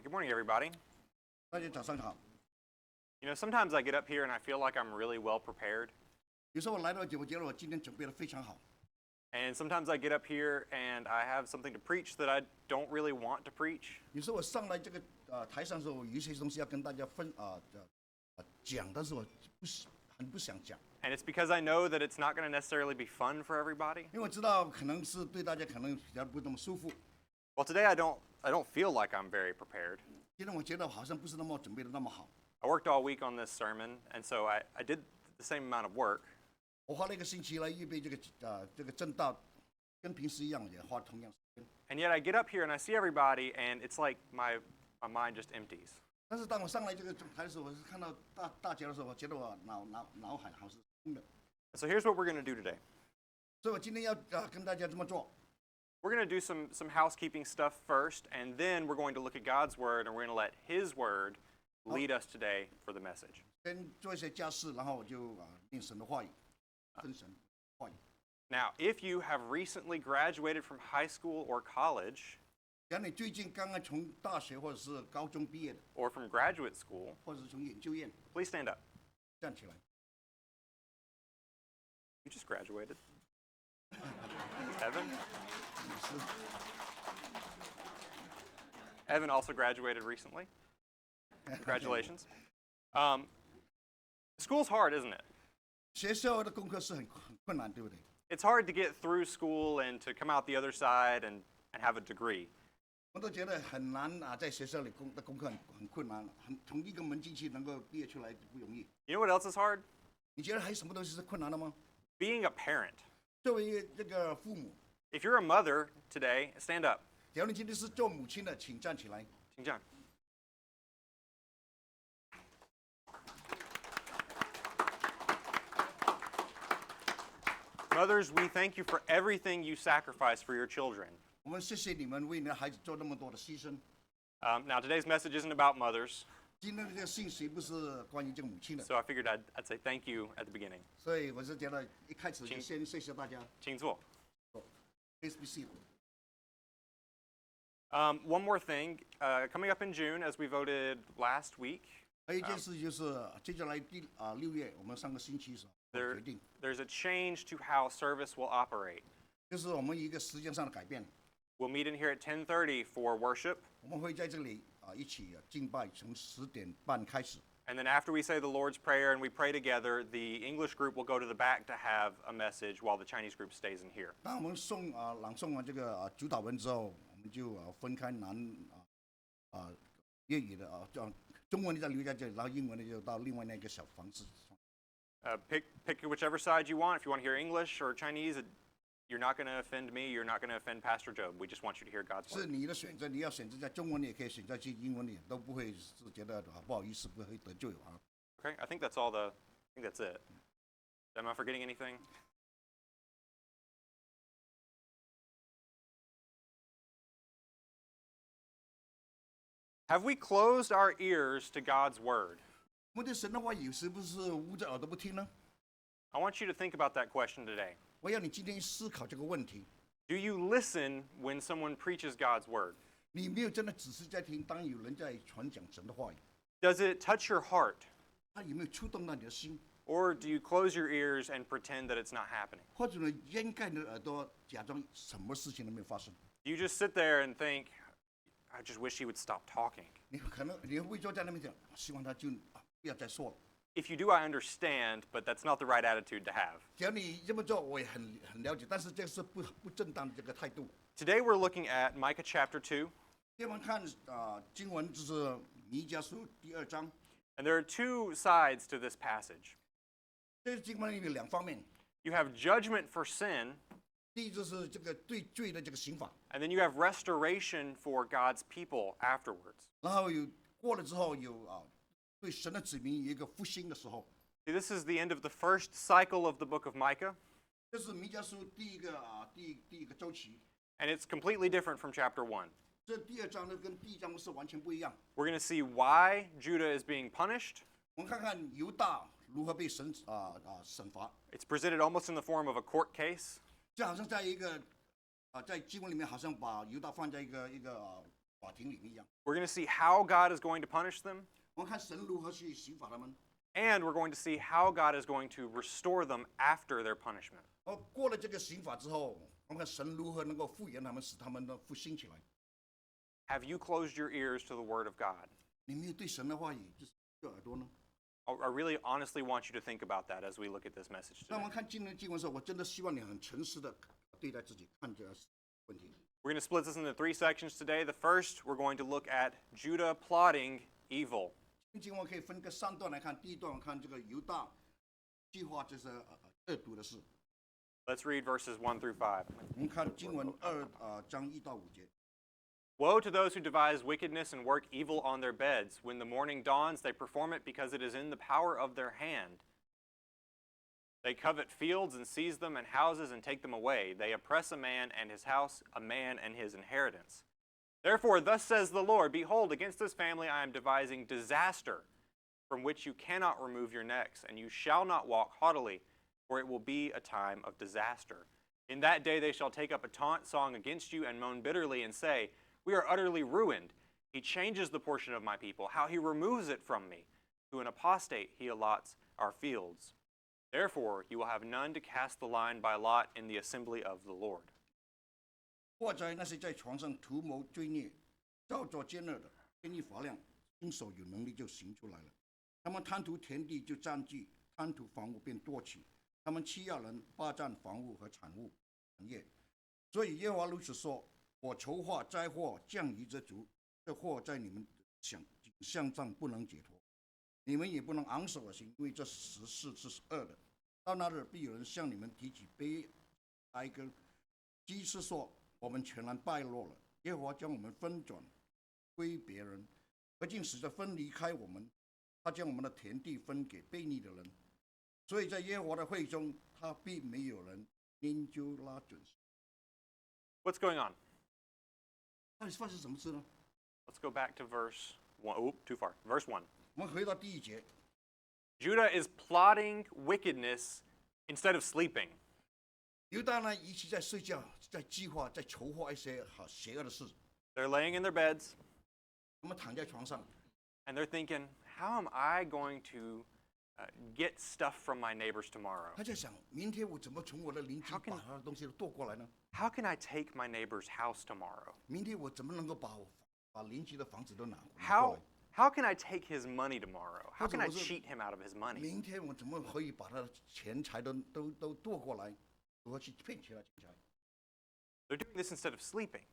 right, good morning, everybody. 大家早上好。Sometimes I get up here and I feel like I'm really well prepared. 有时候我来到这，我觉得我今天准备的非常好。And sometimes I get up here and I have something to preach that I don't really want to preach. 有时候我上来这个台上的时候，有一些东西要跟大家讲，但是我很不想讲。And it's because I know that it's not going to necessarily be fun for everybody. 因为我知道可能是对大家可能比较不那么舒服。Well, today I don't feel like I'm very prepared. 今天我觉得好像不是那么准备的那么好。I worked all week on this sermon, and so I did the same amount of work. 我花了一个星期来预备这个正道，跟平时一样，也花同样时间。And yet I get up here and I see everybody, and it's like my mind just empties. 但是当我上来这个台的时候，我是看到大家的时候，我觉得我脑海好像是空的。So here's what we're going to do today. 所以我今天要跟大家这么做。We're going to do some housekeeping stuff first, and then we're going to look at God's Word, and we're going to let His Word lead us today for the message. 先做一些家事，然后我就念神的话语，跟神话语。Now, if you have recently graduated from high school or college, 假如你最近刚刚从大学或者是高中毕业的， or from graduate school, 或者是从研究院 please stand up. 站起来。You just graduated. Evan? Evan also graduated recently. Congratulations. School's hard, isn't it? 学校的功课是很困难，对不对？ It's hard to get through school and to come out the other side and have a degree. 我都觉得很难在学校里的功课很困难，从一个门进去能够毕业出来不容易。You know what else is hard? 你觉得还有什么东西是困难的吗？ Being a parent. 作为这个父母， If you're a mother today, stand up. 假如你今天是做母亲的，请站起来。请站。Mothers, we thank you for everything you sacrifice for your children. 我们谢谢你们为你的孩子做那么多的牺牲。Now, today's message isn't about mothers, 今天的这个信息不是关于这个母亲的， so I figured I'd say thank you at the beginning. 所以我是觉得一开始就先谢谢大家。请坐。Please be seated. One more thing, coming up in June, as we voted last week, 还有一件事就是接下来6月，我们上个星期时候决定， there's a change to how service will operate. 就是我们一个时间上的改变。 We'll meet in here at 10:30 for worship. 我们会在这里一起敬拜，从10点半开始。 And then after we say the Lord's Prayer and we pray together, the English group will go to the back to have a message while the Chinese group stays in here. 当我们朗诵完这个主祷文之后，我们就分开粤语的中文的再留在这里，然后英文的就到另外那个小房子。Pick whichever side you want. If you want to hear English or Chinese, you're not going to offend me. You're not going to offend Pastor Job. We just want you to hear God's 是 word. 你的选择，你要选择在中文的也可以，选择去英文的都不会是觉得不好意思，不会得罪啊。Okay, I think that's all I think that's it. Am I forgetting anything? Have we closed our ears to God's word? 我们对神的话语是不是捂着耳朵不听呢？ I want you to think about that question today. 我要你今天思考这个问题。 Do you listen when someone preaches God's word? 你没有真的只是在听，当有人在传讲神的话语， Does it touch your heart? 他有没有触动到你的心？ Or do you close your ears and pretend that it's not happening? 或者呢，掩盖你的耳朵，假装什么事情都没有发生？ Do you just sit there and think, I just wish he would stop talking? 你可能你会坐在那边讲，希望他就不要再说了。 If you do, I understand, but that's not the right attitude to have. 只要你这么做，我也很了解，但是这是不正当的这个态度。 Today we're looking at Micah chapter 2, 今天我们看经文就是弥迦书2章， and there are two sides to this passage. 这个经文里面有2方面， You have judgment for sin, 第一就是这个对罪的这个刑罚， and then you have restoration for God's people afterwards. 然后过了之后有对神的子民有一个复兴的时候。 See, this is the end of the first cycle of the book of Micah, 这是弥迦书第一个周期， and it's completely different from chapter 1. 这第2章呢跟第1章是完全不一样。 We're going to see why Judah is being punished. 我们看看犹大如何被审罚， It's presented almost in the form of a court case. 就好像在一个在经文里面好像把犹大放在一个法庭里面一样。We're going to see how God is going to punish them, 我们看神如何去刑罚他们。and we're going to see how God is going to restore them after their punishment. 过了这个刑罚之后，我们看神如何能够复原他们，使他们复兴起来。Have you closed your ears to the word of God? 你没有对神的话语就是这耳朵呢？ I really honestly want you to think about that as we look at this message 那我 today. 们看经文的时候，我真的希望你很诚实的对待自己，看这个问题。We're going to split this into 3 sections today. The first, we're going to look at Judah plotting evil. 经文可以分个3段来看。第一段我看这个犹大计划就是恶毒的事。 Let's read verses 1 through 5. 我们看经文章1到5节。Woe to those who devise wickedness and work evil on their beds. When the morning dawns, they perform it because it is in the power of their hand. They covet fields and seize them, and houses and take them away. They oppress a man and his house, a man and his inheritance. Therefore, thus says the Lord, Behold, against this family I am devising disaster, from which you cannot remove your necks, and you shall not walk haughtily, for it will be a time of disaster. In that day they shall take up a taunt song against you and moan bitterly and say, We are utterly ruined. He changes the portion of my people, how he removes it from me. To an apostate he allots our fields. Therefore you will have none to cast the line by lot in the assembly of the Lord. 祸哉那些在床上图谋罪孽、造作奸恶的，天意发亮，亲手有能力就行出来了。他们贪图田地就占据，贪图房屋便夺取。他们欺压人，霸占房屋和产业。所以耶和华如此说：我筹划灾祸降于这族，这祸在你们想上不能解脱，你们也不能昂首而行，因为这时事是恶的。到那日，必有人向你们提起悲哀歌，祭司说：我们全然败落了。耶和华将我们分转归别人，何竟使这分离开我们？他将我们的田地分给悖逆的人，所以在耶和华的会中，他必没有人研究拉准。What's going on? 到底发生什么事呢？ Let's go back to verse 1. Oop, too far. Verse 1. 我们回到第1节， Judah is plotting wickedness instead of sleeping. 犹大呢，与其在睡觉，在计划，在筹划一些邪恶的事。 They're laying in their beds, 他们躺在床上， and they're thinking, how am I going to get stuff from my neighbors tomorrow? 他在想，明天我怎么从我的邻居 How 把 can- 他的东西都夺过来呢？ How can I take my neighbor's house tomorrow? 明天我怎么能够把邻居的房子都拿过 How, 来？ how can I take his money tomorrow? How can I 或者我是- cheat him out of his money? 明天我怎么可以把他的钱财都夺过来？如何去骗取他的钱财？ They're doing this instead of sleeping.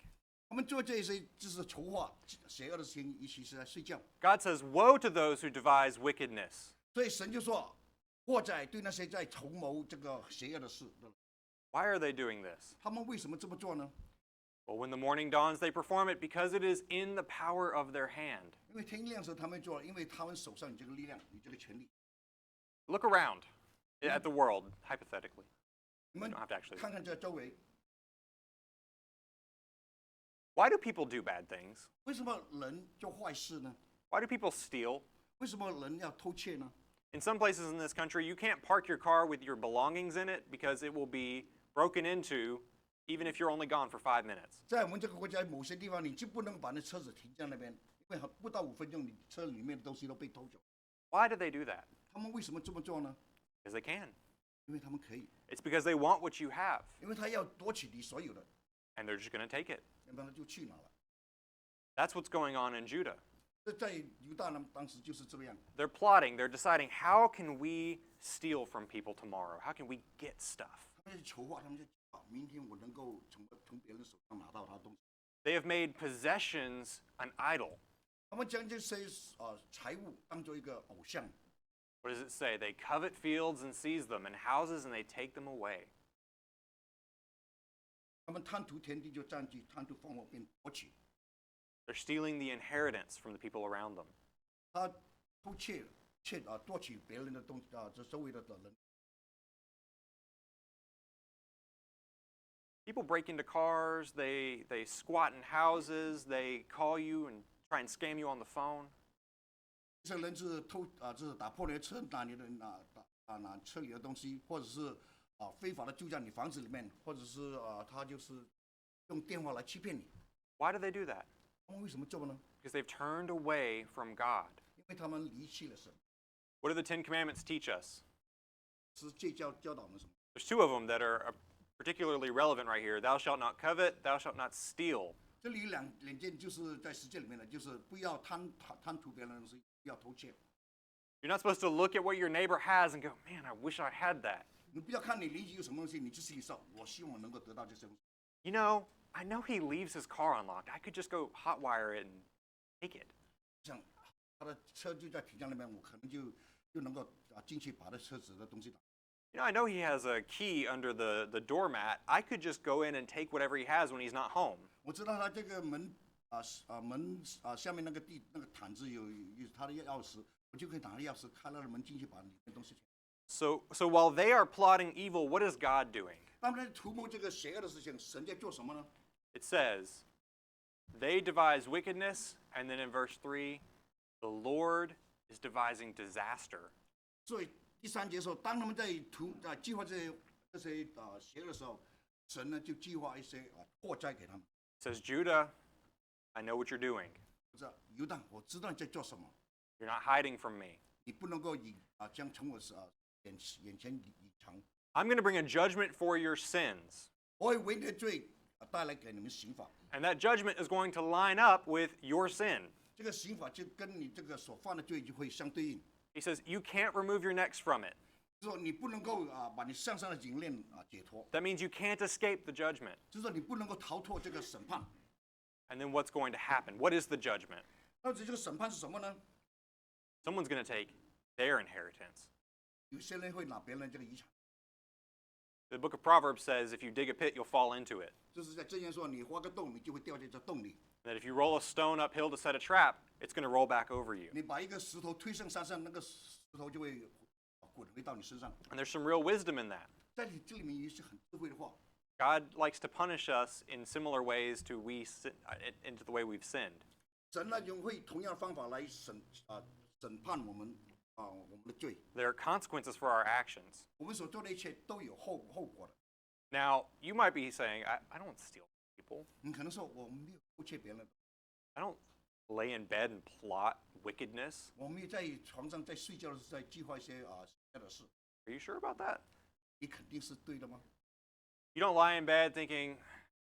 我们做这些就是筹划邪恶的事情，尤其是在睡觉。 God says, Woe to those who devise wickedness. 所以神就说：祸哉对那些在筹谋这个邪恶的事的人， Why are they doing this? 他们为什么这么做呢？ Well, when the morning dawns, they perform it because it is in the power of their hand. 因为天亮时候他们做，因为他们手上有这个力量，有这个权利。 Look around at the world, hypothetically. 你们 don't have to actually- 看看这周围， Why do people do bad things? 为什么人做坏事呢？ Why do people steal? 为什么人要偷窃呢？ In some places in this country, you can't park your car with your belongings in it because it will be broken into even if you're only gone for 5 minutes. 在我们这个国家某些地方，你就不能把那车子停在那边，因为不到5分钟，你车里面的东西都被偷走。 Why do they do that? 他们为什么这么做呢？ Because they can. 因为他们可以， It's because they want what you have, 因为他要夺取你所有的， and they're just going to take it. 要不然他就去哪了。 That's what's going on in Judah. 这在犹大呢，当时就是这样。 They're plotting, they're deciding, how can we steal from people tomorrow? How can we get stuff? 他们在筹划，他们在明天我能够从别人手上拿到他的东西。 They have made possessions an idol. 他们将这些财物当做一个偶像。 What does it say? They covet fields and seize them, and houses and they take them away. 他们贪图田地就占据，贪图房屋便夺取。 They're stealing the inheritance from the people around them. 他偷窃夺取别人的东西这周围的人。 People break into cars, they squat in houses, they call you and try and scam you on the phone. 这些人是就是打破你的车，拿你的拿车里的东西，或者是非法的住在你房子里面，或者是他就是用电话来欺骗你。 Why do they do that? 他们为什么做呢？ Because they've turned away from God. 因为他们离弃了神。 What do the Ten Commandments teach us? 是这教导我们什么？ There's two of them that are particularly relevant right here. Thou shalt not covet, thou shalt not steal. 这里有两件，就是在十诫里面的，就是不要贪图别人的东西，不要偷窃。 You're not supposed to look at what your neighbor has and go, man, I wish I had that. 你不要看你邻居有什么东西，你就心里说，我希望我能够得到这些东西。 You know, I know he leaves his car unlocked. I could just go hotwire it and take it. 像他的车就在停在那边，我可能就能够进去把他车子的东西拿。 You know, I know he has a key under the doormat. I could just go in and take whatever he has when he's not home. 我知道他这个门下面那个毯子有他的钥匙，我就可以拿着钥匙开了门进去把里面东西。 So while they are plotting evil, what is God doing? 他们在图谋这个邪恶的事情，神在做什么呢？ It says, they devise wickedness, and then in verse 3, the Lord is devising disaster. 所以第3节说，当他们在计划这些邪恶的时候，神呢就计划一些祸灾给他们。 It says, Judah, I know what you're doing. 不是犹大，我知道你在做什么， You're not hiding from me. 你不能够将从我眼前隐藏。 I'm going to bring a judgment for your sins. 我会为你的罪带来给你们刑罚， And that judgment is going to line up with your sin. 这个刑罚就跟你这个所犯的罪就会相对应。 He says, you can't remove your necks from it. 就是说你不能够把你向上的颈链解脱， That means you can't escape the judgment. 就是说你不能够逃脱这个审判。 And then what's going to happen? What is the judgment? 到底这个审判是什么呢？ Someone's going to take their inheritance. 有些人会拿别人这个遗产， The book of Proverbs says, if you dig a pit, you'll fall into it. 就是在箴言说，你挖个洞，你就会掉进这洞里； That if you roll a stone uphill to set a trap, it's going to roll back over you. 你把一个石头推上山上，那个石头就会滚回到你身上。 And there's some real wisdom in that. 在你这里面有一些很智慧的话， God likes to punish us in similar ways to into the way we've sinned. 神呢就会同样的方法来审判我们的罪。 There are consequences for our actions. 我们所做的一切都有后果的。 Now, you might be saying, I don't steal from people. 你可能说我们没有偷窃别人， I don't lay in bed and plot wickedness. 我们也在床上在睡觉的时候在计划一些邪恶的事。 Are you sure about that? 你肯定是对的吗？ You don't lie in bed thinking,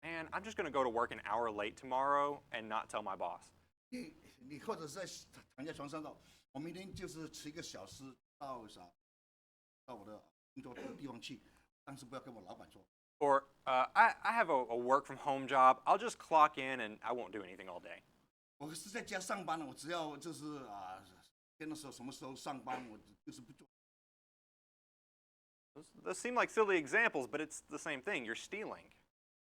man, I'm just going to go to work an hour late tomorrow and not tell my boss. 你或者是在躺在床上说，我明天就是迟1个小时到我的工作的地方去，但是不要跟我老板说。 Or I have a work from home job. I'll just clock in and I won't do anything all day. 我是在家上班的，我只要就是天的时候什么时候上班，我就是不做。 Those seem like silly examples, but it's the same thing. You're stealing.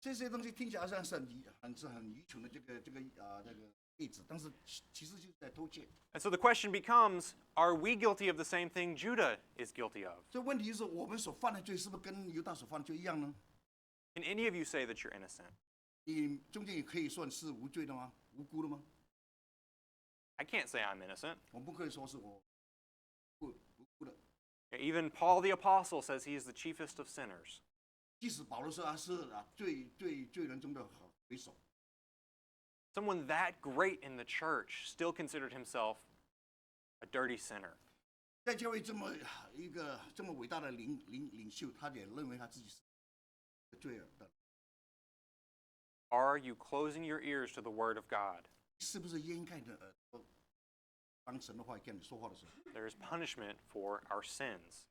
这些东西听起来好像是很愚蠢的这个例子，但是其实就是在偷窃。 And so the question becomes, are we guilty of the same thing Judah is guilty of? 这问题是我们所犯的罪是不是跟犹大所犯的罪一样呢？ Can any of you say that you're innocent? 你中间也可以算是无罪的吗？无辜的吗？ I can't say I'm innocent. 我不可以说是我无辜的。 Even Paul the Apostle says he is the chiefest of sinners. 即使保罗说他是罪人中的为首， Someone that great in the church still considered himself a dirty sinner. 在教会一个这么伟大的领袖，他也认为他自己是罪人的。 Are you closing your ears to the word of God? 是不是掩盖的耳朵，当神的话跟你说话的时候， There is punishment for our sins.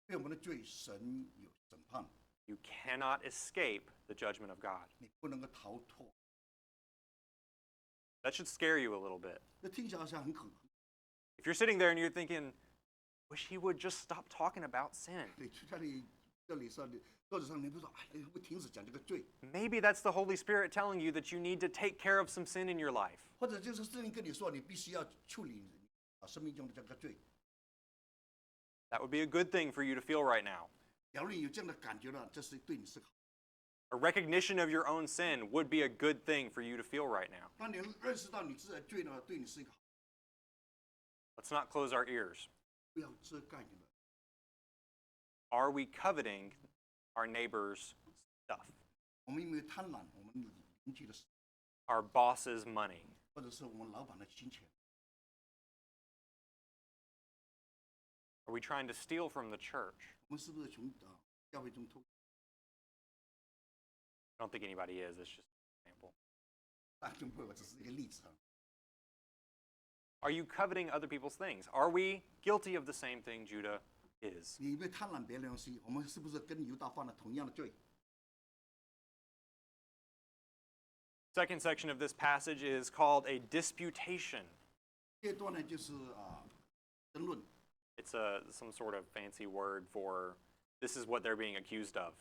对我们的罪，神有审判， You cannot escape the judgment of God. 你不能够逃脱。 That should scare you a little bit. 这听起来好像很可怕。 If you're sitting there and you're thinking, wish he would just stop talking about sin. 对，在你这里上，桌子上你不说，哎，不停止讲这个罪， Maybe that's the Holy Spirit telling you that you need to take care of some sin in your life. 或者就是圣灵跟你说，你必须要处理生命中的这个罪。 That would be a good thing for you to feel right now. 假如你有这样的感觉了，这是对你是好。 A recognition of your own sin would be a good thing for you to feel right now. 当你认识到你自己的罪呢，对你是一个好， Let's not close our ears. 不要遮盖你的。 Are we coveting our neighbor's stuff, 我们因为贪婪，我们邻居的事， our boss's money, 或者是我们老板的金钱。Are we trying to steal from the church? 我们是不是从教会中偷？ I don't think anybody is. It's just an example. 当然不会，我只是一个例子啊。 Are you coveting other people's things? Are we guilty of the same thing Judah is? 你被贪婪别人的东西，我们是不是跟犹大犯了同样的罪？ Second section of this passage is called a disputation. 这段呢就是争论， It's some sort of fancy word for this is what they're being accused of.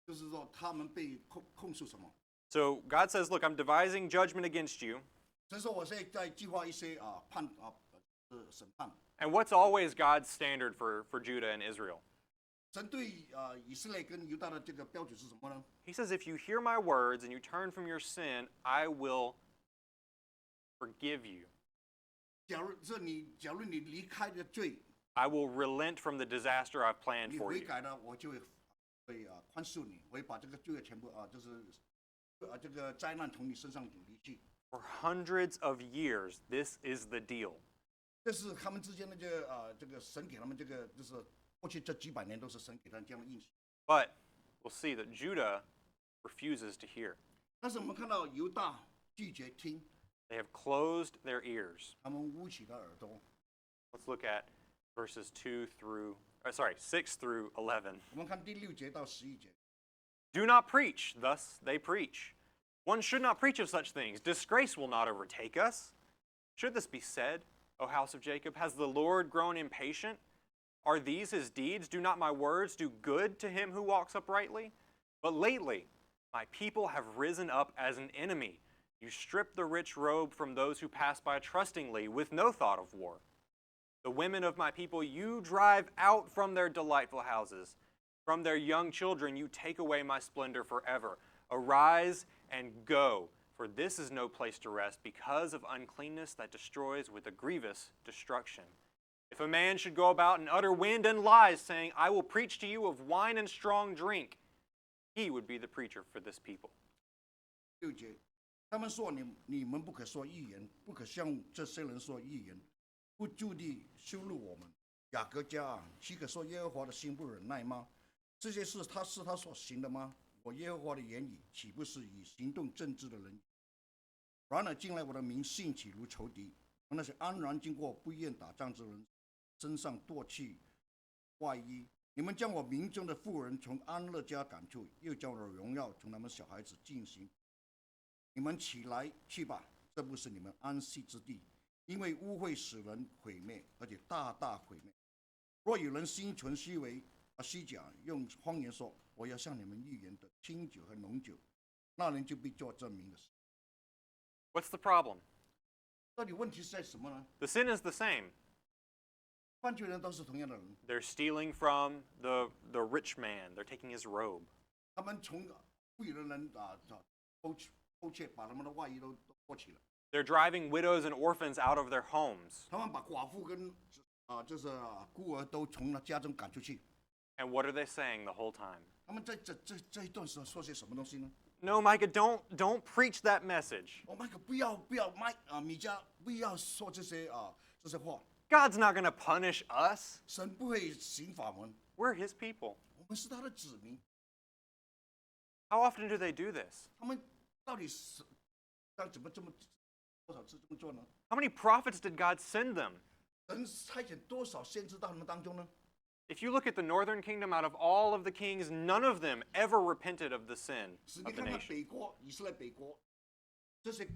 就是说他们被控诉什么？ So God says, look, I'm devising judgment against you. 所以说我现在在计划一些审判。 And what's always God's standard for Judah and Israel? 针对以色列跟犹大的这个标准是什么呢？ He says, if you hear my words and you turn from your sin, I will forgive you. 假如你离开了罪， I will relent from the disaster I've planned 你 for 悔 you. 改了，我就会宽恕你，我会把这个罪全部就是这个灾难从你身上离去。 For hundreds of years, this is the deal. 这是他们之间的这个神给他们这个，就是过去这几百年都是神给他们这样的应许。 But we'll see that Judah refuses to hear. 但是我们看到犹大拒绝听， They have closed their ears. 他们捂起了耳朵。 Let's look at verses 6 through 11. 我们看第6节到11节。 Do not preach, thus they preach. One should not preach of such things. Disgrace will not overtake us. Should this be said, O house of Jacob, has the Lord grown impatient? Are these his deeds? Do not my words do good to him who walks uprightly? But lately, my people have risen up as an enemy. You strip the rich robe from those who pass by trustingly with no thought of war. The women of my people you drive out from their delightful houses. From their young children you take away my splendor forever. Arise and go, for this is no place to rest because of uncleanness that destroys with a grievous destruction. If a man should go about and utter wind and lies, saying, I will preach to you of wine and strong drink, he would be the preacher for this people. 6节，他们说你们不可说预言，不可向这些人说预言，不住地羞辱我们。雅各家啊，岂可说耶和华的心不忍耐吗？这些事他所行的吗？我耶和华的言语岂不是以行动正直的人？然而近来我的民兴起如仇敌，和那些安然经过不愿打仗之人身上剁去外衣。你们将我民中的妇人从安乐家赶出，又将我的荣耀从他们小孩子进行。你们起来去吧，这不是你们安息之地，因为污秽使人毁灭，而且大大毁灭。若有人心存虚假，用谎言说我要向你们预言的清酒和浓酒，那人就必做证明的事。 What's the problem? 到底问题是在什么呢？ The sin is the same. 犯罪人都是同样的人， They're stealing from the rich man. They're taking his robe. 他们从富有的人偷窃，把他们的外衣都剥起了。 They're driving widows and orphans out of their homes. 他们把寡妇跟就是孤儿都从家中赶出去。 And what are they saying the whole time? 他们在这一段时候说些什么东西呢？ No, Micah, don't preach that message. 麦克不要米迦不要说这些话， God's not going to punish us. 神不会刑罚我们， We're his people. 我们是他的子民。 How often do they do this? 他们到底是怎么多少次这么做呢？ How many prophets did God send them? 神差遣多少先知到他们当中呢？ If you look at the northern kingdom, out of all of the kings, none of them ever repented of the sin 使你 of the 看看 nation. 北国以色列北国这些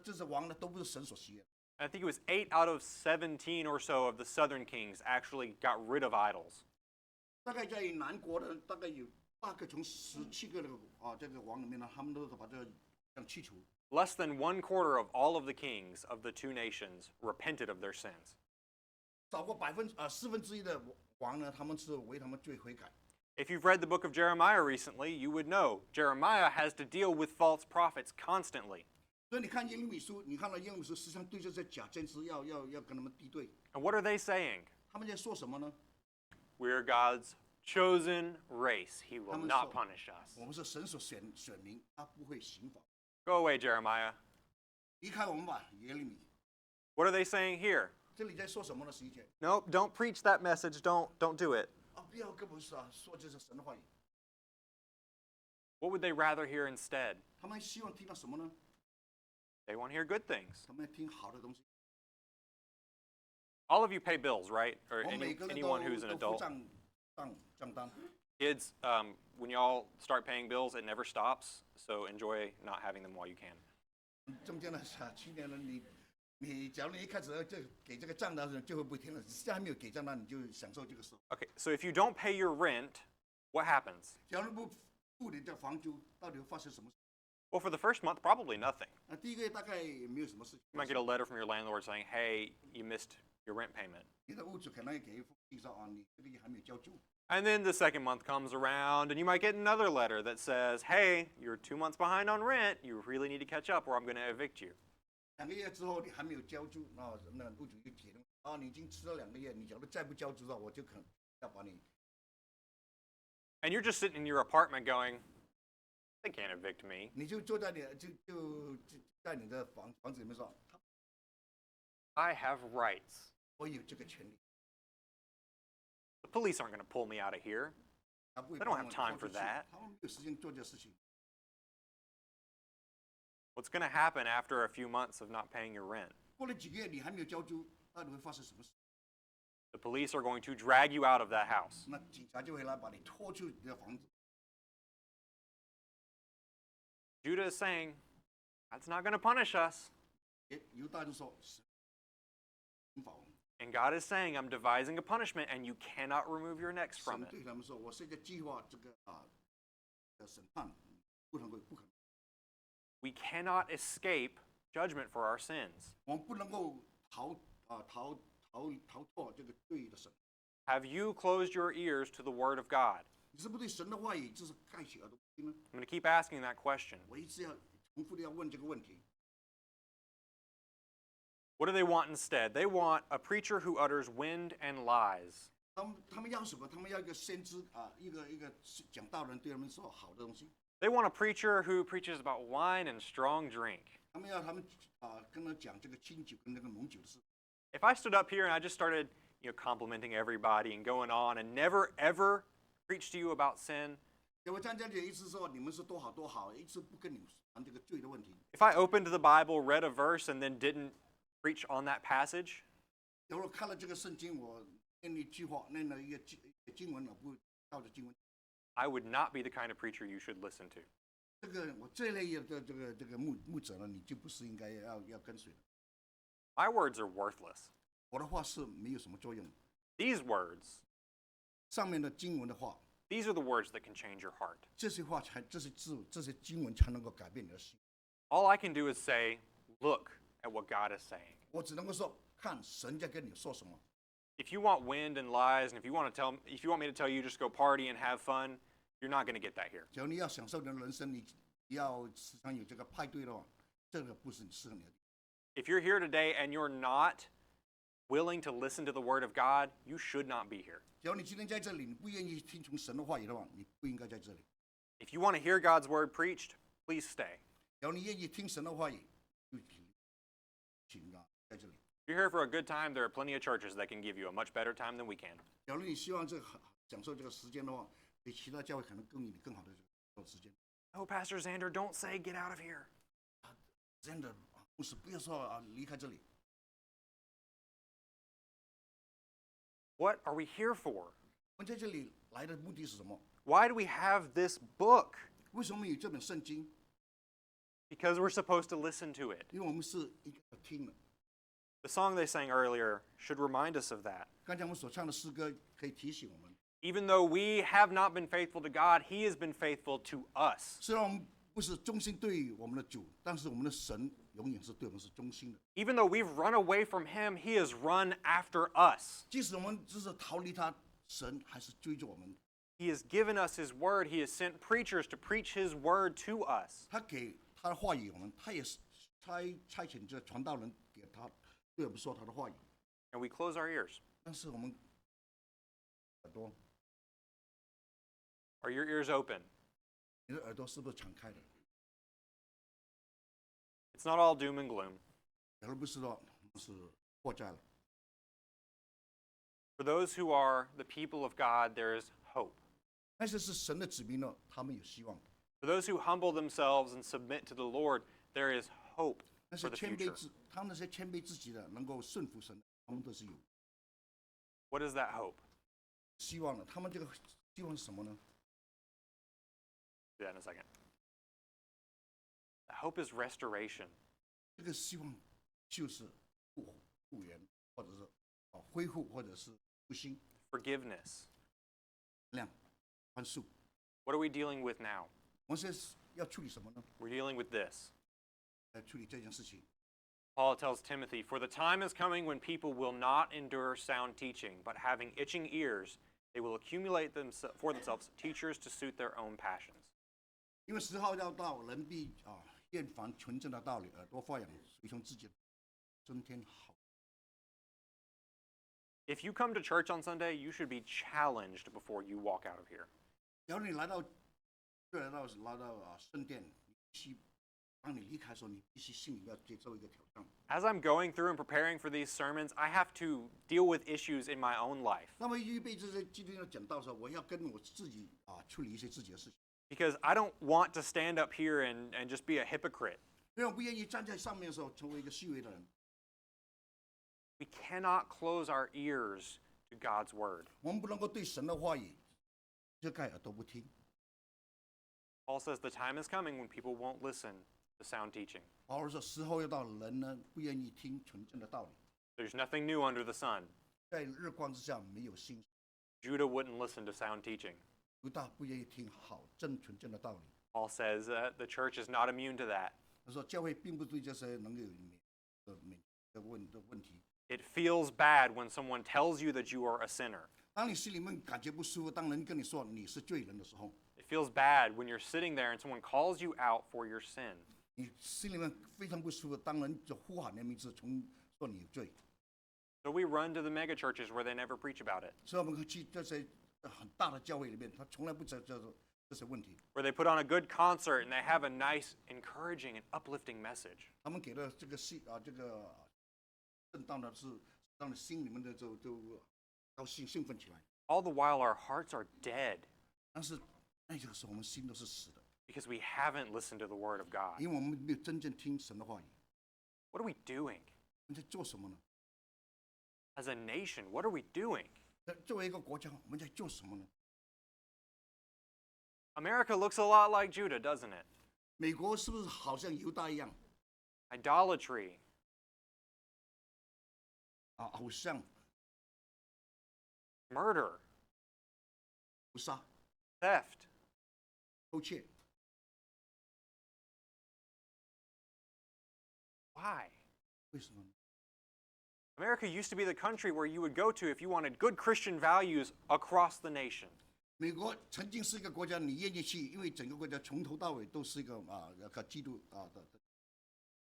这些王呢，都不是神所喜悦。 I think it was 8 out of 17 or so of the southern kings actually got rid of idols. 大概在南国的大概有8个，从17个这个王里面呢，他们都把这个去除。 Less than 1/4 of all of the kings of the two nations repented of their sins. 少过1/4的王呢，他们是为他们罪悔改。 If you've read the book of Jeremiah recently, you would know Jeremiah has to deal with false prophets constantly. 所以你看耶利米书，你看到耶利米书实际上对这些假先知要跟他们敌对。 And what are they saying? 他们在说什么呢？ We're God's chosen race. He will not punish us. 我们是神所选民，他不会刑罚。 Go away, Jeremiah. 离开我们吧，耶利米。 What are they saying here? 这里在说什么呢？11节 Nope, don't preach that message. Don't do it. 啊，不要跟我们说这是神的话语。 What would they rather hear instead? 他们希望听到什么呢？ They want to hear good things. 他们要听好的东西。 All of you pay bills, right? Or 我们每个人 anyone who's an 都付 adult. 账单。 Kids, when y'all start paying bills, it never stops. So enjoy not having them while you can. 中间呢，去年呢，你假如你一开始就给这个账单的时候，就会不听了。现在还没有给账单，你就享受这个时候。 Okay, so if you don't pay your rent, what happens? 假如不付你的房租，到底会发生什么事？ Well, for the first month, probably nothing. 第一个月大概也没有什么事情。 You might get a letter from your landlord saying, hey, you missed your rent payment. 你的屋主可能也给一封信说啊，你这个月还没有交租。 And then the second month comes around, and you might get another letter that says, hey, you're 2 months behind on rent. You really need to catch up, or I'm going to evict you. 2个月之后你还没有交租，那屋主就铁定啊，你已经迟了2个月，你假如再不交租的话，我就可能要把你。 And you're just sitting in your apartment going, they can't evict me. 你就坐在就在你的房子里面说， I have rights. 我有这个权利。 The police aren't going to pull me out of here. 他不会 They 把 don't 我 have 拖 time 出 for 去 that. 他们没有时间做这事情。 What's going to happen after a few months of not paying your rent? 过了几个月你还没有交租，到底会发生什么事？ The police are going to drag you out of that house. 那警察就会来把你拖出你的房子。 Judah is saying, God's not going to punish us. 犹大就说是惩罚我们。 And God is saying, I'm devising a punishment, and you cannot remove your necks 神 from it. 对他们说，我是一个计划这个的审判，不可能。 We cannot escape judgment for our sins. 我们不能够逃脱这个罪的审。 Have you closed your ears to the word of God? 你是不是对神的话语就是盖起耳朵不听呢？ I'm going to keep asking that question. 我一直要重复的要问这个问题。 What do they want instead? They want a preacher who utters wind and lies. 他们要什么？他们要一个先知一个讲道人对他们说好的东西。 They want a preacher who preaches about wine and strong drink. 他们要跟他讲这个清酒跟那个浓酒的事。 If I stood up here and I just started, complimenting everybody and going on and never ever preached to you about sin, 我站在这里一直说你们是多好多好，一直不跟你们谈这个罪的问题。 if I opened the Bible, read a verse, and then didn't preach on that passage, 假如看了这个圣经，我念了一句话，念了一个经文，我不照着经文。 I would not be the kind of preacher you should listen to. 我这类的这个牧者呢，你就不是应该要跟随的。 My words are worthless. 我的话是没有什么作用。 These words, 上面的经文的话， these are the words that can change your heart. 这些话这些字、这些经文才能够改变你的心。 All I can do is say, look at what God is saying. 我只能够说，看神在跟你说什么。 If you want wind and lies, and if you want me to tell you just go party and have fun, you're not going to get that here. 假如你要享受你的人生，你要时常有这个派对的话，这个不是你适合你的。 If you're here today and you're not willing to listen to the word of God, you should not be here. 假如你今天在这里，你不愿意听从神的话语的话，你不应该在这里。 If you want to hear God's word preached, please stay. 假如你愿意听神的话语，就请在这里。 If you're here for a good time, there are plenty of churches that can give you a much better time than we can. 假如你希望享受这个时间的话，比其他教会可能更更好的这个时间。 Oh, Pastor Xander, don't say get out of here. 真的，牧师不要说离开这里。 What are we here for? 我们在这里来的目的是什么？ Why do we have this book? 为什么有这本圣经？ Because we're supposed to listen to it. 因为我们是应该听的。 The song they sang earlier should remind us of that. 刚才我们所唱的诗歌可以提醒我们， Even though we have not been faithful to God, He has been faithful to us. 虽然我们不是忠心对于我们的主，但是我们的神永远是对我们是忠心的。 Even though we've run away from Him, He has run after us. 即使我们只是逃离他，神还是追着我们。 He has given us His word. He has sent preachers to preach His word to us. 他给他的话语我们，他也是差遣这传道人给他，对我们说他的话语。 And we close our ears. 但是我们耳朵， Are your ears open? 你的耳朵是不是敞开的？ It's not all doom and gloom. 假如不是说是祸灾了。For those who are the people of God, there is hope. 但是是神的子民呢，他们有希望的。For those who humble themselves and submit to the Lord, there is hope 那 for 些 the 谦卑 future. 他们那些谦卑自己的，能够顺服神的，他们都是有 What is that hope? 希望的。他们这个希望是什么呢？ Do that in a second. The hope is restoration. 这个希望就是复原，或者是恢复，或者是复兴、 Forgiveness. 谅、宽恕。 What are we dealing with now? 我们现在要处理什么呢？ We're dealing with this. 来处理这件事情。 Paul tells Timothy, "For the time is coming when people will not endure sound teaching, but having itching ears, they will accumulate for themselves teachers to suit their own passions." 因为时候要到，人必厌烦纯正的道理，耳朵发痒，随从自己增添好。 If you come to church on Sunday, you should be challenged before you walk out of here. 假如你来到圣殿，你必须当你离开的时候，你必须心里要接受一个挑战。 As I'm going through and preparing for these sermons, I have to deal with issues in my own life 那么预备这些今天要讲到的时候，我要跟我自己处理一些自己的事情， because I don't want to stand up here and just be a hypocrite. 因为我不愿意站在上面的时候成为一个虚伪的人。 We cannot close our ears to God's word. 我们不能够对神的话语遮盖耳朵不听。 Paul says the time is coming when people won't listen to sound teaching. 保罗说，时候要到，人呢不愿意听纯正的道理， There's nothing new under the sun. 在日光之下没有新。 Judah wouldn't listen to sound teaching. 犹大不愿意听好纯正的道理。 Paul says the church is not immune to that. 他说，教会并不对这些能够有问题。 It feels bad when someone tells you that you are a sinner. 当你心里面感觉不舒服，当人跟你说你是罪人的时候， It feels bad when you're sitting there and someone calls you out for your sin. 你心里面非常不舒服。当人就呼喊你的名字，从说你有罪， So we run to the mega churches where they never preach about it, 所以我们去这些很大的教会里面，他从来不讲这些问题。 where they put on a good concert and they have a nice, encouraging, and uplifting message. 他们给的这个这个正当的是让你心里面的就高兴兴奋起来。 All the while, our hearts are dead 但是那个时候我们心都是死的， because we haven't listened to the Word of God. 因为我们没有真正听神的话语。 What are we doing? 我们在做什么呢？ As a nation, what are we doing? 作为一个国家，我们在做什么呢？ America looks a lot like Judah, doesn't it? 美国是不是好像犹大一样 Idolatry, 偶像、 murder, 屠杀、 theft. 偷窃？ Why? 为什么呢？ America used to be the country where you would go to if you wanted good Christian values across the nation. 美国曾经是一个国家，你愿意去，因为整个国家从头到尾都是一个基督的。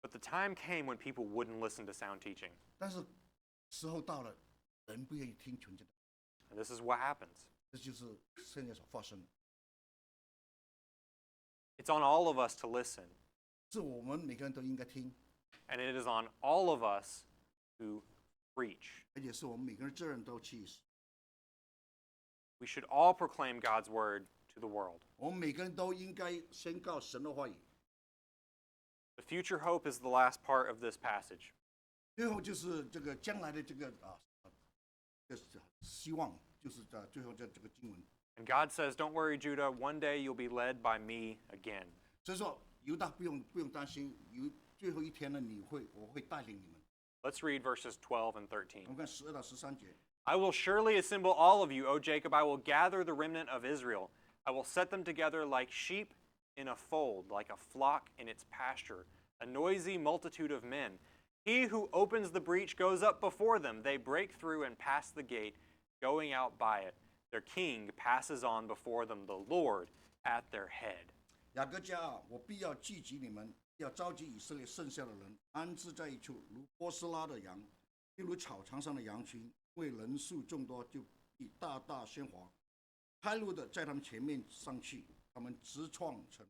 But the time came when people wouldn't listen to sound teaching. 但是时候到了，人不愿意听纯正的， And this is what happens. 这就是现在所发生的。 It's on all of us to listen, 是我们每个人都应该听， and it is on all of us to preach. 而且是我们每个人责任都去。 We should all proclaim God's word to the world. 我们每个人都应该宣告神的话语。 The future hope is the last part of this passage. 最后就是这个将来的这个希望，就是在最后这个经文。 And God says, "Don't worry, Judah, one day you'll be led by me again." 所以说犹大不用担心，最后一天呢，我会带领你们。 Let's read verses 12 and 13. 我们看12到13节。 I will surely assemble all of you, O Jacob. I will gather the remnant of Israel. I will set them together like sheep in a fold, like a flock in its pasture, a noisy multitude of men. He who opens the breach goes up before them. They break through and pass the gate, going out by it. Their king passes on before them, the Lord at their head. 雅各家啊，我必要聚集你们，要召集以色列剩下的人，安置在一处，如波斯拉的羊，又如草场上的羊群。因为人数众多，就必大大喧哗。开路的在他们前面上去，他们直闯城，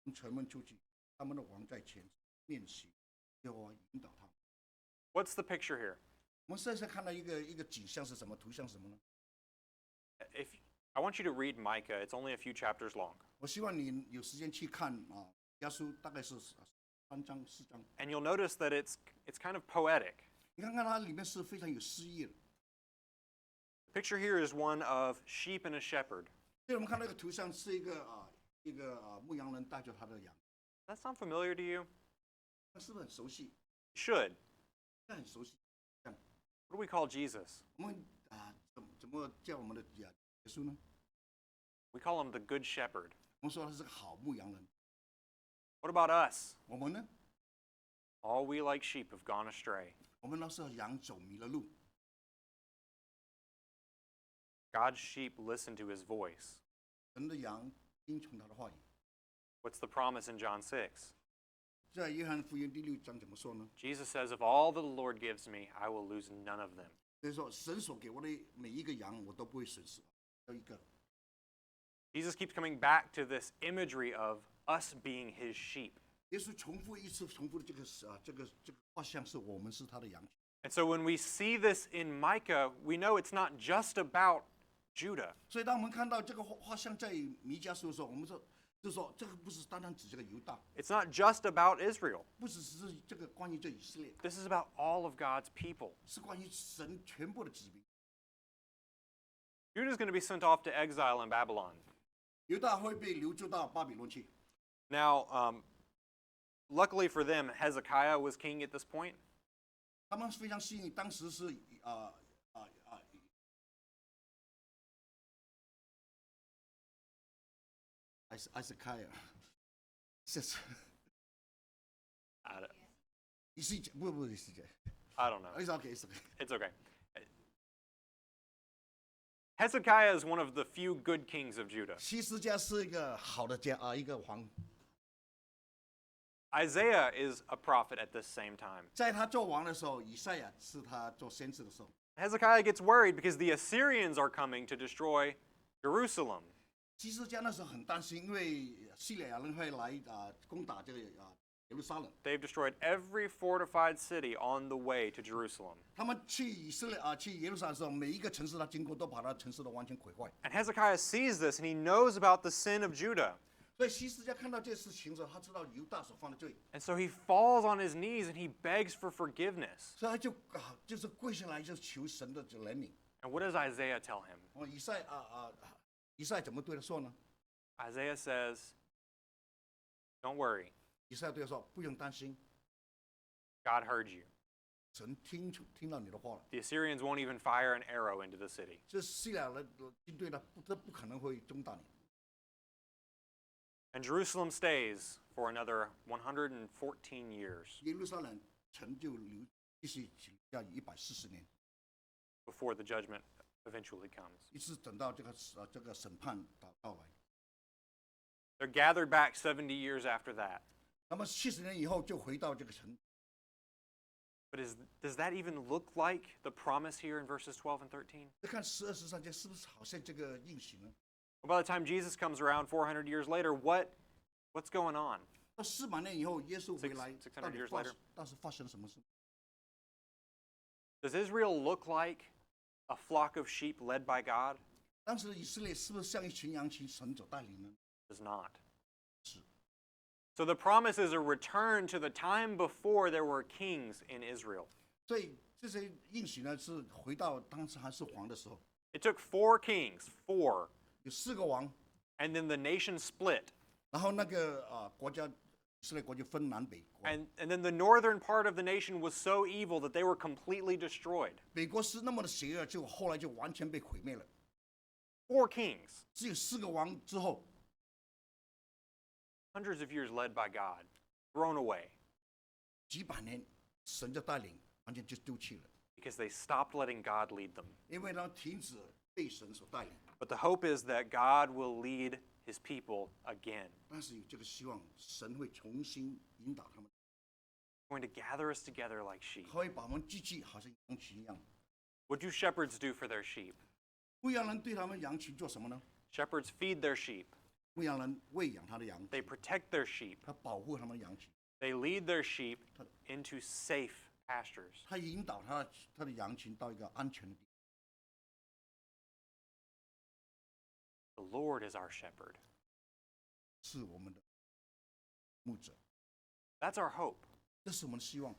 从城门出去。他们的王在前面行。耶和华引导他们。 What's the picture here? 我们现在看到一个景象是什么？图像是什么呢？ If I want you to read Micah, it's only a few chapters long. 我希望你有时间去看啊，耶稣大概是3章4章。 And you'll notice that it's kind of poetic. 你看看它里面是非常有诗意的。 The picture here is one of sheep and a shepherd. 所以我们看那个图像是一个牧羊人带着他的羊， That sound familiar to you? 那是不是很熟悉？ Should. 那很熟悉。 What do we call Jesus? 我们怎么叫我们的耶稣呢？ We call him the Good Shepherd. 我们说他是个好牧羊人。 What about us? 我们呢？ All we like sheep have gone astray. 我们都是羊走迷了路。 God's sheep listen to his voice. 神的羊听从他的话语。 What's the promise in John 6? 在约翰福音第6章怎么说呢？ Jesus says, Of all that the Lord gives me, I will lose none of them. 所以说，神所给我的每一个羊，我都不会损失，要一个。 Jesus keeps coming back to this imagery of us being his sheep. 耶稣重复的这个画像是我们是他的羊群。 And so when we see this in Micah, we know it's not just about Judah. 所以当我们看到这个画像在弥迦书的时候，我们就说这个不是单单指这个犹大， It's not just about Israel. 不只是这个关于这以色列， This is about all of God's people. 是关于神全部的子民。 Judah is going to be sent off to exile in Babylon. 犹大会被流驻到巴比伦去。 Now, luckily for them, Hezekiah was king at this point. 他们非常幸运，当时是埃斯凯尔，是 I don't, 以西结不以西结 I don't know. ，it's okay，it's okay。 It's okay. Hezekiah is one of the few good kings of Judah. 希斯家是一个好的一个王， Isaiah is a prophet at this same time. 在他做王的时候，以赛亚是他做先知的时候。 Hezekiah gets worried because the Assyrians are coming to destroy Jerusalem. 希斯家那时候很担心，因为希腊人会来攻打这个耶路撒冷。 They've destroyed every fortified city on the way to Jerusalem. 他们去以色列去耶路撒冷的时候，每一个城市他经过都把他城市都完全毁坏。 And Hezekiah sees this and he knows about the sin of Judah. 所以希斯家看到这事情的时候，他知道犹大所犯的罪， And so he falls on his knees and he begs for forgiveness. 所以他就是跪下来就求神的怜悯。 And what does Isaiah tell him? 以赛怎么对他说呢？ Isaiah says, Don't worry, 以赛对他说：“不用担心， God heard you. 神听到你的话了。 The Assyrians won't even fire an arrow into the city. 这希腊人军队呢，不可能会攻打你。 And Jerusalem stays for another 114 years 耶路撒冷城就继续要140年， before the judgment eventually comes. 一直等到这个审判到来。 They're gathered back 70 years after that. 那么70年以后就回到这个城。 But does that even look like the promise here in verses 12 and 13? 再看12、13节，是不是好像这个应许呢？ Well, by the time Jesus comes around 400 years later, what's going on? 到400年以后，耶稣回来， 600到底 years later. 当时发生了什么事？ Does Israel look like a flock of sheep led by God? 当时以色列是不是像一群羊群，神所带领呢？ Does not. 是。 So the promise is a return to the time before there were kings in Israel. 所以这些应许呢，是回到当时还是王的时候， It took 4 kings, 4, 有4个王， and then the nation split. 然后那个国家以色列国就分南北国， And then the northern part of the nation was so evil that they were completely destroyed. 北国是那么的邪恶，就后来就完全被毁灭了。 4 kings, 只有4个王之后， hundreds of years led by God, thrown away 几百年神的带领完全就丢弃了， because they stopped letting God lead them. 因为呢停止被神所带领。 But the hope is that God will lead his people again. 但是有这个希望，神会重新引导他们， Going to gather us together like sheep. 他会把我们聚集，好像羊群一样。 What do shepherds do for their sheep? 牧羊人对他们羊群做什么呢？ Shepherds feed their sheep. 牧羊人喂养他的羊 They 群， protect their sheep. 他保护他们的羊群， They lead their sheep into safe pastures. 他引导他的羊群到一个安全的地方。 The Lord is our shepherd. 是我们的牧者， That's our hope. 这是我们的希望。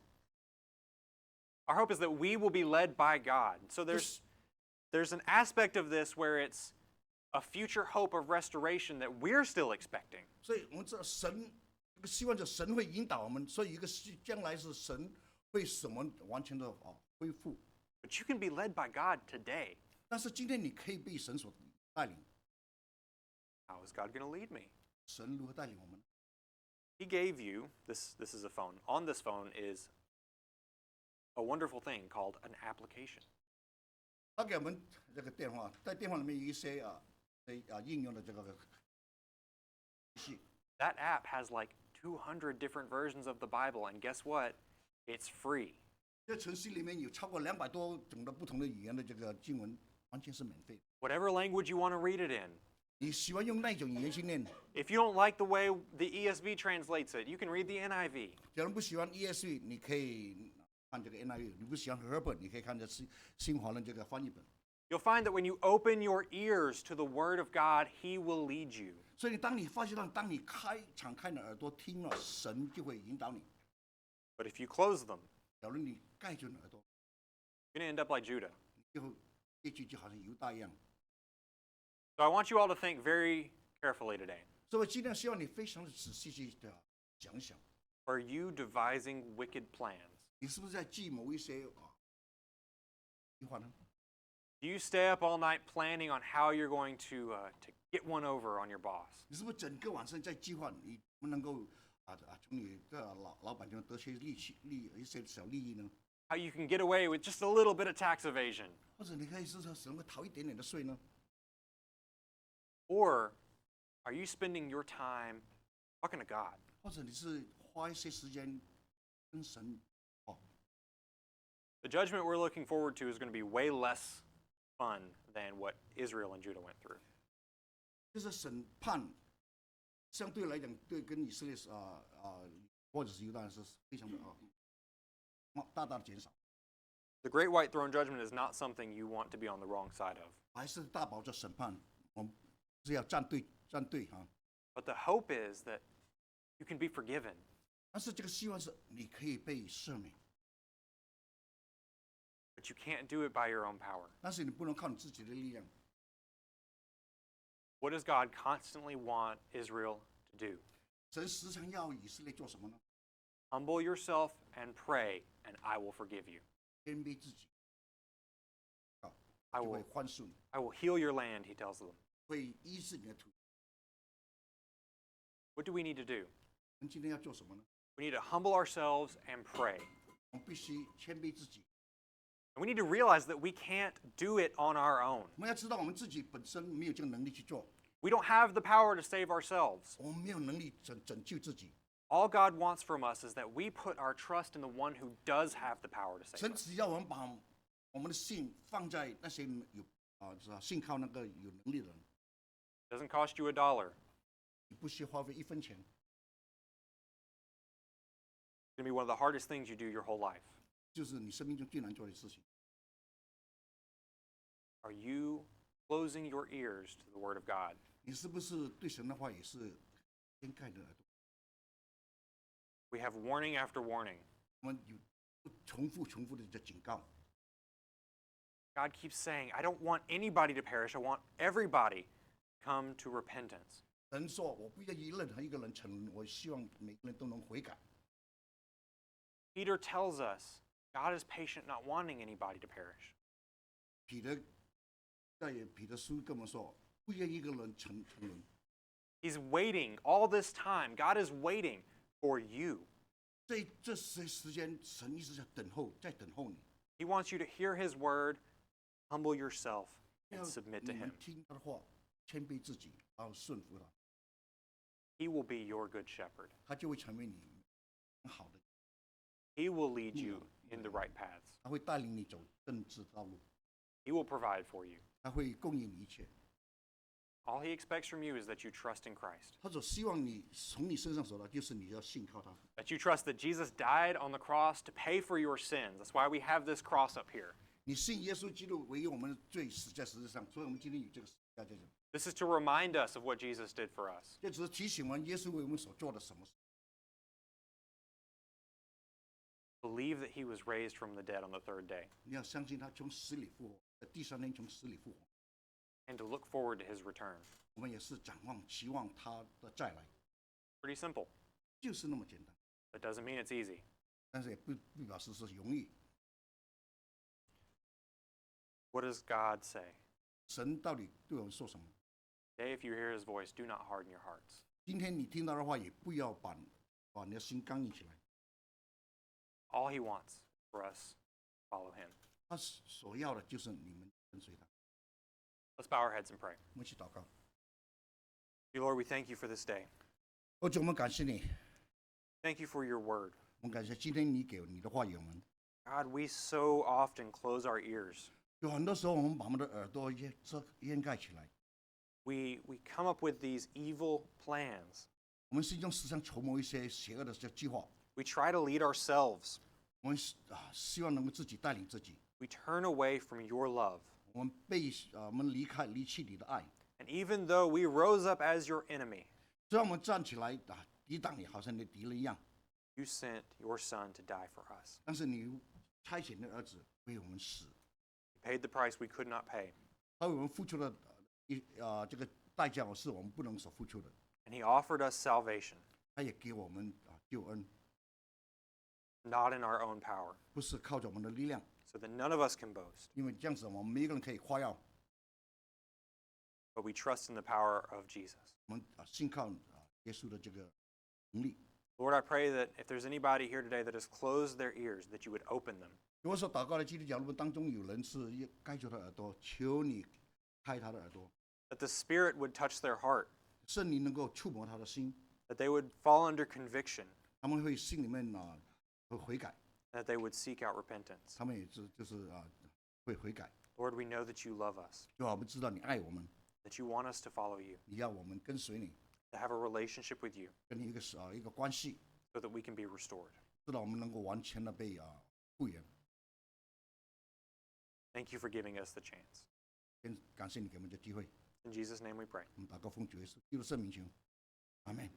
Our hope is that we will be led by God. So there's an aspect of this where it's a future hope of restoration that we're still expecting. 所以我们知道神这个希望着神会引导我们，所以一个将来是神会使我们完全的恢复。 But you can be led by God today. 但是今天你可以被神所带领， How is God going to lead me? 神如何带领我们？ He gave you, this is a phone. On this phone is a wonderful thing called an application. 他给我们这个电话，在电话里面有一些应用的这个系。 That app has like 200 different versions of the Bible, and guess what? It's free. 这程序里面有超过200多种的不同的语言的这个经文，完全是免费的。 Whatever language you want to read it in. 你喜欢用那种语言去念， If you don't like the way the ESV translates it, you can read the NIV. 假如不喜欢 ESV， 你可以看这个 NIV； 你不喜欢和合本，你可以看这新华人这个翻译本。 You'll find that when you open your ears to the Word of God, He will lead you. 所以当你发现到，当你敞开你的耳朵听了，神就会引导你。 But if you close them, 假如你盖住你的耳朵， you're going to end up like Judah. 最后结局就好像犹大一样。 So I want you all to think very carefully today. 所以我尽量希望你非常的仔细去想想， Are you devising wicked plans? 你是不是在计谋一些计划呢？ Do you stay up all night planning on how you're going to get one over on your boss? 你是不是整个晚上在计划你不能够从你的老板中得些一些小利益呢？ How you can get away with just a little bit of tax evasion? 或者你可以是说能够逃一点点的税呢？ Or are you spending your time talking to God? 或者你是花一些时间跟神 The judgment we're looking forward to is going to be way less fun than what Israel and Judah went through. 就是审判，相对来讲，对跟以色列或者是犹大人是非常的大大的减少， The great white throne judgment is not something you want to be on the wrong side of. 还是大宝着审判，我们是要站队啊。 But the hope is that you can be forgiven. 但是这个希望是你可以被赦免， But you can't do it by your own power. 但是你不能靠你自己的力量。 What does God constantly want Israel to do? 神时常要以色列做什么呢？ Humble yourself and pray, and I will forgive you. 谦卑自己， I 就会 will, 宽恕你， I will heal your land, he tells them. 会医治你的土。 What do we need to do? 我们今天要做什么呢？ We need to humble ourselves and pray. 我们必须谦卑自己。 And we need to realize that we can't do it on our own. 我们要知道，我们自己本身没有这个能力去做， We don't have the power to save ourselves. 我们没有能力拯救自己。 All God wants from us is that we put our trust in the one who does have the power to save 神 us. 只要我们把我们的信放在那些信靠那个有能力的人， It doesn't cost you $1. 你不需要花费1分钱， It's going to be one of the hardest things you do your whole life. 就是你生命中最难做的事情。 Are you closing your ears to the Word of God? 你是不是对神的话也是掩盖的耳朵？ We have warning after warning. 我们有重复的警告。 God keeps saying, I don't want anybody to perish. I want everybody to come to repentance. 神说：“我不要任何一个人沉沦，我希望每个人都能悔改。” Peter tells us God is patient, not wanting anybody to perish. 彼得在彼得书跟我们说：“不要一个人沉沦。” He's waiting all this time. God is waiting for you. 在这些时间，神一直在等候，在等候你。 He wants you to hear His word, humble yourself, 要 and submit to 你 Him. 们听他的话，谦卑自己，然后顺服他， He will be your good shepherd. 他就会成为你很好的， He will lead you in the right paths. 他会带领你走正直道路， He will provide for you. 他会供应你一切。All he expects from you is that you trust in Christ, 他所希望你从你身上所到，就是你要信靠他。 that you trust that Jesus died on the cross to pay for your sins. That's why we have this cross up here. 你信耶稣基督为我们的罪死在十字上，所以我们今天有这个十字架在这里。 This is to remind us of what Jesus did for us. 这只是提醒我们耶稣为我们所做的什么事。 Believe that he was raised from the dead on the third day, 你要相信他从死里复活，在第3天从死里复活。 and to look forward to his return. 我们也是展望、期望他的再来， Pretty simple. 就是那么简单。 That doesn't mean it's easy. 但是也不表示是容易。 What does God say? 神到底对我们说什么？ Today, if you hear his voice, do not harden your hearts. 今天你听到的话，也不要把你的心刚硬起来。 All he wants for us, follow him. 他所要的就是你们跟随他。 Let's bow our heads and pray. 我们一起祷告。 Dear Lord, we thank you for this day. 主，我们感谢你， Thank you for your word. 我们感谢今天你给你的话语我们。 God, we so often close our ears. 有很多时候，我们把我们的耳朵掩盖起来， We come up with these evil plans. 我们心中时常筹谋一些邪恶的计划。 We try to lead ourselves. 我们希望能够自己带领自己。 We turn away from your love. 我们离弃你的爱。 And even though we rose up as your enemy, 虽然我们站起来抵挡你，好像你的敌人一样， you sent your son to die for us. 但是你差遣你的儿子为我们死， You paid the price we could not pay. 他为我们付出的这个代价是我们不能所付出的。 And he offered us salvation, 他也给我们救恩， not in our own power, 不是靠着我们的力量， so that none of us can boast, 因为这样子我们每一个人可以夸耀， but we trust in the power of Jesus. 我们信靠耶稣的这个能力。 Lord, I pray that if there's anybody here today that has closed their ears, that you would open them. 如果说祷告的基督教，如果当中有人是盖住他的耳朵，求你开他的耳朵， That the Spirit would touch their heart, 圣灵能够触摸他的心， that they would fall under conviction, 他们会心里面会悔改， that they would seek out repentance. 他们也就是会悔改。 Lord, we know that you love us, 就我们知道你爱我们， that you want us to follow you, 你要我们跟随你， to have a relationship with you, 跟你一个关系， so that we can be restored. 知道我们能够完全的被复原。 Thank you for giving us the chance. 感谢你给我们的机会， In Jesus' name we pray. 我们祷告奉主耶稣基督圣名求，阿门。